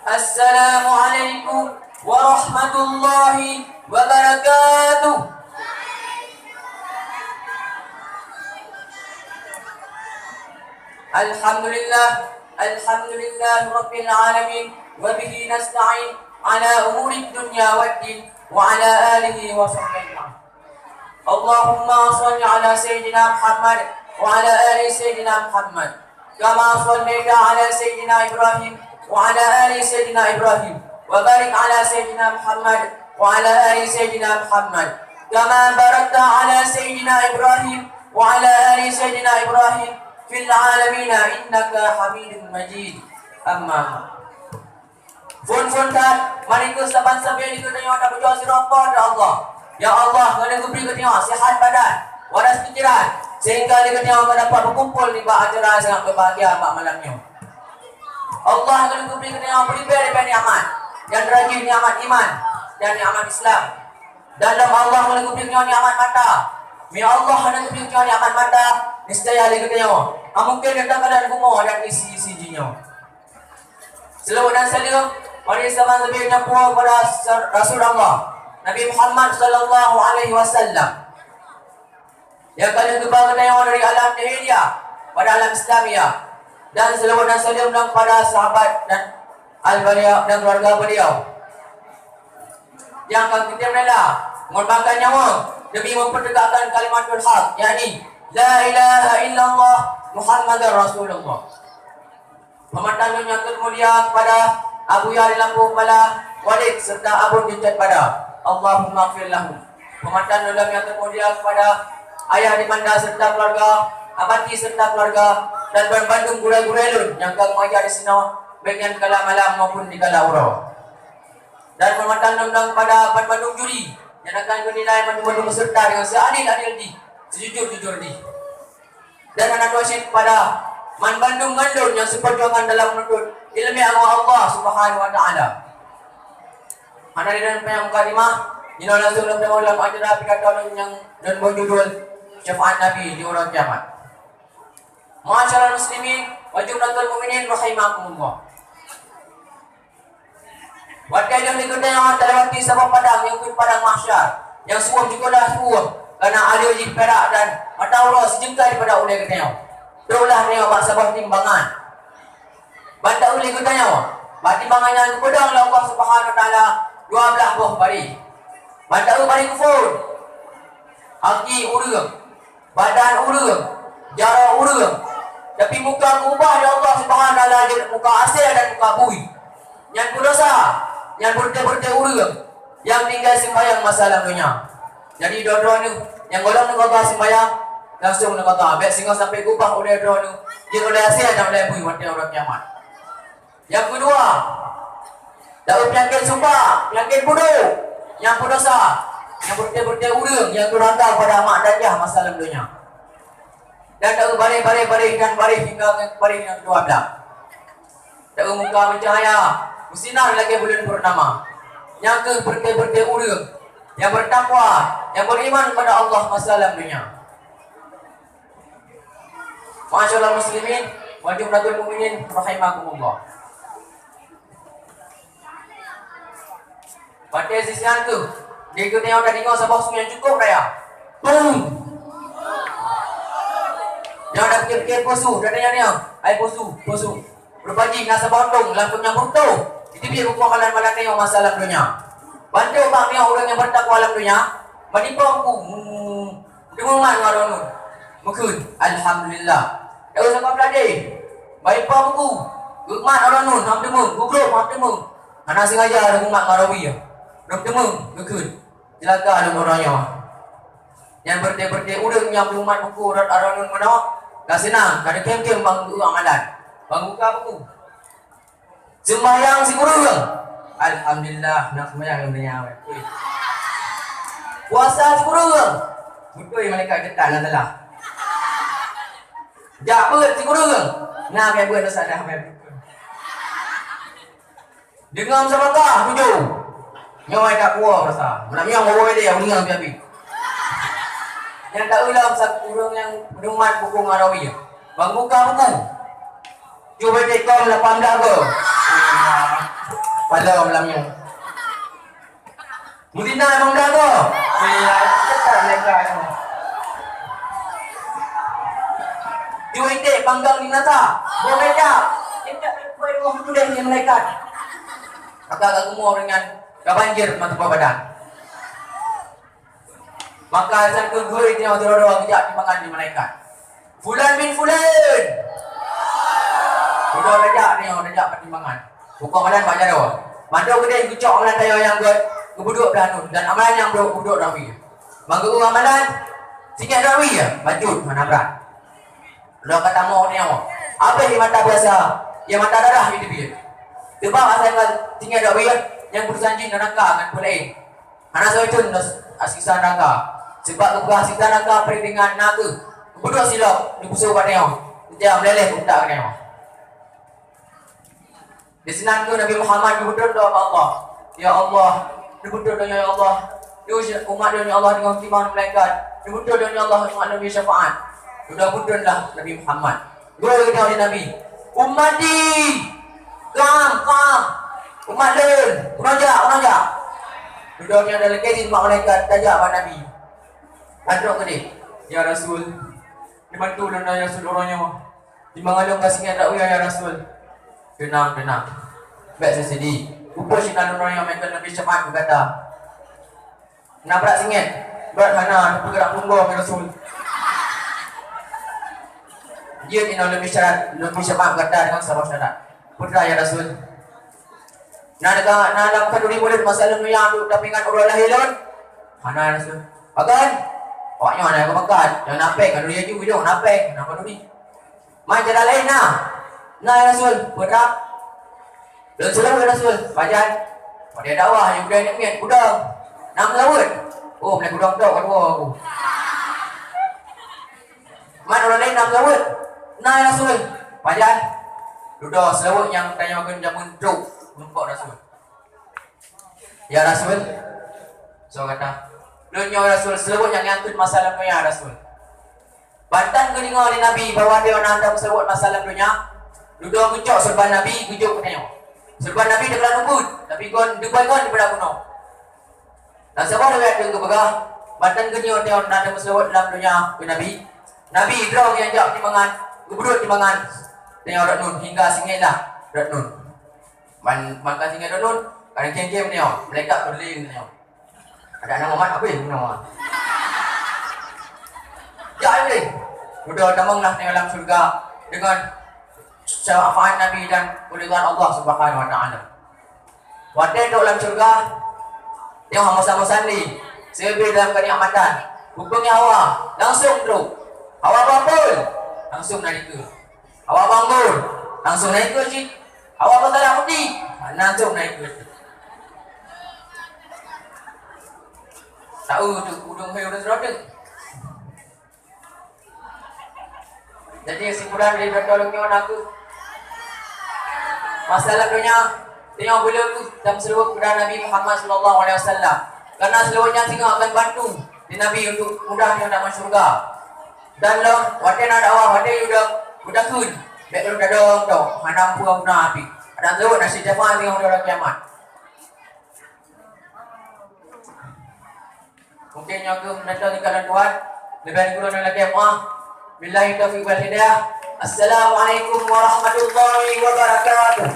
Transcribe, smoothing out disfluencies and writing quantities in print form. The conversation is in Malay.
Assalamualaikum warahmatullahi wabarakatuh. Alhamdulillah rabbil alamin wa bihi nasta'in ala umuri dunya waddin wa ala alihi wa sahbihi. Allahumma shalli ala sayyidina Muhammad wa ala ali sayyidina Muhammad kama shallaita ala sayyidina Ibrahim wa ala ali sayyidina Ibrahim wa barik ala sayyidina Muhammad wa ala ali sayyidina Muhammad kama barakta ala sayyidina Ibrahim wa ala ali sayyidina Ibrahim fil alamin innaka Hamidum Majid. Amma fun kat mariku saban-saban itu tanya nak berdoa sirapa kepada Allah. Ya Allah, kena beri kita sihat badan, waras fikiran, sehingga kita dapat berkumpul di bawah acara sangat berbahagia malamnya. Allah kena beri kita prepare ni'mat dan rajin ni'mat iman dan ni'mat Islam. Dalam Allah kena beri kita ni'mat mata. Ya Allah kena beri kita ni'mat mata, niscaya kita mungkin datang keadaan kumur dan isi-isinya. Selawat dan salam mari sama sebaiknya puas pada Rasulullah Nabi Muhammad sallallahu alaihi wasallam yang kalian kembangkan dari alam jahiliyah pada alam Islamiyah, dan selawat dan salam kepada sahabat dan al-beliau dan keluarga beliau yang akan kita rela mengorbankan nyawa demi mempertegakkan kalimatul haq, yakni la ilaha illallah Muhammadar Rasulullah. Pemandangan yang termulia kepada Abu Yari Lampu Kepala Walid serta Abu Jinjat pada Allahumma gfir lahum. Pemandangan yang termulia kepada ayah di Manda serta keluarga, abati serta keluarga, dan Bandung gura-gurelun yang akan mengajar di sini bagian kala malam maupun di kala urau. Dan pemandangan kepada Bandung juri yang akan menilai Bandung peserta dengan seadil-adil di, sejujur-jujur di. Dan anak doain kepada Man Bandung Ngandun yang seperjuangan dalam menuntut ilmu agama Allah Subhanahu wa taala. Hadirin yang mukadimah, ini langsung dalam acara pidato yang dan berjudul Syafaat Nabi di Orang Kiamat. Ma'asyiral muslimin wa jumlatul mu'minin rahimakumullah. Warga yang diikuti yang terlewati sabab padang yang padang mahsyar, yang suah juga dah suah karena alih uji perak dan mata Allah sejengkal daripada ulai ketanya. Terulah ni awak sabah timbangan. Bantah ulai ketanya. Bak timbangan yang kepedang oleh Allah Subhanahu wa taala 12 buah bari. Bantah bari kufur. Haki urang, badan urang, jarak urang. Tapi muka kubah oleh Allah Subhanahu wa taala je muka asal dan muka bui. Yang berdosa, yang berde-berde urang, yang tinggal sembahyang masalah dunia. Jadi dua-dua ni yang golong nak kata sembahyang langsung nak kata baik sehingga sampai kubah oleh dua ni dia oleh asal dan oleh bui pada orang kiamat. Yang kedua, daun penyakit sumpah, penyakit bodoh, yang berdosa, yang berde-berde urang, yang durhaka pada mak dan ayah masalah dunia. Dan daun barih dan barih hingga barih yang kedua belah. Daun muka bercahaya, bersinar lagi bulan purnama. Yang ke berde-berde urang, yang bertakwa, yang beriman kepada Allah masalah dunia. Ma'asyiral muslimin wa jumlatul mu'minin rahimakumullah. Pada sisi tu, dia kata yang dah dengar sabah semua yang cukup raya. Yang dah fikir-fikir posu, dah tanya dia, ai posu. Berbagi nasa bondong, langsung yang butuh. Itu biar buku malam-malam tengok masalah dunia. Bantu bang ni orang yang bertakwa alam dunia, menimpa aku. Dengar ngaronu. Mungkin alhamdulillah. Dah usah belajar. Baik pa buku. Gukman orang nun, ham demung, gugruk, ham demung. Anak sengaja ada umat marawi ya. Dok demung, gukun. Jelaka ada orangnya. Yang berde-berde urang yang umat buku orang nun mana? Dah senang, kada kem-kem bang amalan. Bang buka buku. Sembahyang si guru. Alhamdulillah nak sembahyang dunia. Puasa si guru. Betul malaikat getar lah. Jak beut si guru. Nah kayak beut dosa dah. Dengar sabakah tujuh. Nyawai tak kuah rasa. Nak yang bawa dia mendengar biar. Yang tak ulang satu orang yang pedoman buku Arabi. Bang buka buku. Cuba cek kau 18 ke. Pala malam yang. Mudina emang dah tu. Cepat mereka. Diwete panggang ni nata. Boleh tak? Tidak boleh rumah tu dah ni malaikat. Maka gemuk dengan banjir mata badan. Maka sang kedua itu yang terlalu kejap dimakan di malaikat. Fulan bin Fulan. Sudah rejak ni orang rejak pertimbangan. Bukan amalan Pak Jaro. Mandau kedai kucok amalan tayo yang kebuduk belah nun dan amalan yang kebuduk rawi. Manggu amalan sikit rawi ya, bajut mana berat. Lo kata mau ni awak. Apa yang mata biasa? Yang mata darah itu dia. Sebab asal tinggal rawi yang bersanjing neraka kan pulain. Anak saya itu asisa neraka. Sebab kebuah asisa neraka peringan naga. Kebuduk silap di busuk pada yang. Dia meleleh budak kan yang. Di senang tu Nabi Muhammad berdoa Allah. Ya Allah, berdoa ya Allah. Umat dia ya Allah dengan timang malaikat. Berdoa ya Allah umat Nabi syafaat. Sudah berdoalah Nabi Muhammad. Doa kita oleh Nabi. Ummati, kam. Umat lain, kunajak. Berdoa yang dalam kaitan malaikat tajak pada Nabi. Aduk ke dia? Ya Rasul. Dibantu dan ya Rasul orangnya. Timang alung kasihnya tak ya Rasul. Tenang. Baik saya sedih. Rupa sinan orang yang makan Nabi syafaat berkata. Nabrak singit. Berat hana bergerak punggung ya Rasul. Dia tina Nabi syafaat berkata dengan sahabat syarat. Putra ya Rasul. Dalam kaduri boleh masalah yang tu dapingan urut lahirun. Hana Rasul. Akan. Awaknya mana yang kebakat. Yang napek kaduri aja hidung napek. Kenapa kaduri? Main jalan lain lah. Nah ya Rasul, berdak. Dan selalu ya Rasul, pajan. Pada dakwah yang budaya nak miat, kudang. Nam laut. Oh, boleh kudang tak kedua aku. Mana orang lain nam laut? Nah ya Rasul, pajan. Dudah selawat yang tanya makan jamun truk. Nampak Rasul. Ya Rasul. So kata, dunia Rasul, selawat yang nyangkut masalah ya Rasul. Bantan ke dengar oleh Nabi bahawa dia nak hantar selawat masalah dunia. Duduk kucuk serban Nabi, kucuk ke tengok. Serban Nabi dia kelah nubut. Tapi kon, dubai kon daripada kuno. Dan sebab dia ada ke begah. Bantan ke ni orang nak ada masalah dalam dunia ke Nabi. Nabi draw yang jauh timbangan. Gebudut timbangan. Tengok rat nun. Hingga singit lah. Rat nun. Makan singit rat nun. Kadang kem-kem tengok. Melekat berling tengok. Ada anak Muhammad apa yang nama? Ya boleh. Duduk damang lah tengok dalam surga. Dengan syafaat Nabi dan keridhaan Allah Subhanahu wa taala. Waktu dalam surga yang sama-sama ni sebab dalam kenikmatan hukumnya Hawa langsung terus Hawa bangun langsung naik ke Hawa bangun langsung naik ke sini Hawa bertalah putih langsung naik ke tahu tu udung hai udung serota. Jadi kesimpulan dari pertolongan aku masalah dunia tengok beliau tu dalam seluruh kepada Nabi Muhammad sallallahu alaihi wasallam. Karena seluruhnya tengok akan bantu di Nabi untuk mudah dia nak masuk surga. Dan lo wadah nak dakwah wadah udah kun. Baik lu dah dong hanam puang guna api. Ada tu nasi jafan tengok orang kiamat. Mungkin yang aku mendatang di kalangan Tuhan lebih kurang lagi apa? Billahi taufiq wal hidayah. Assalamualaikum warahmatullahi wabarakatuh.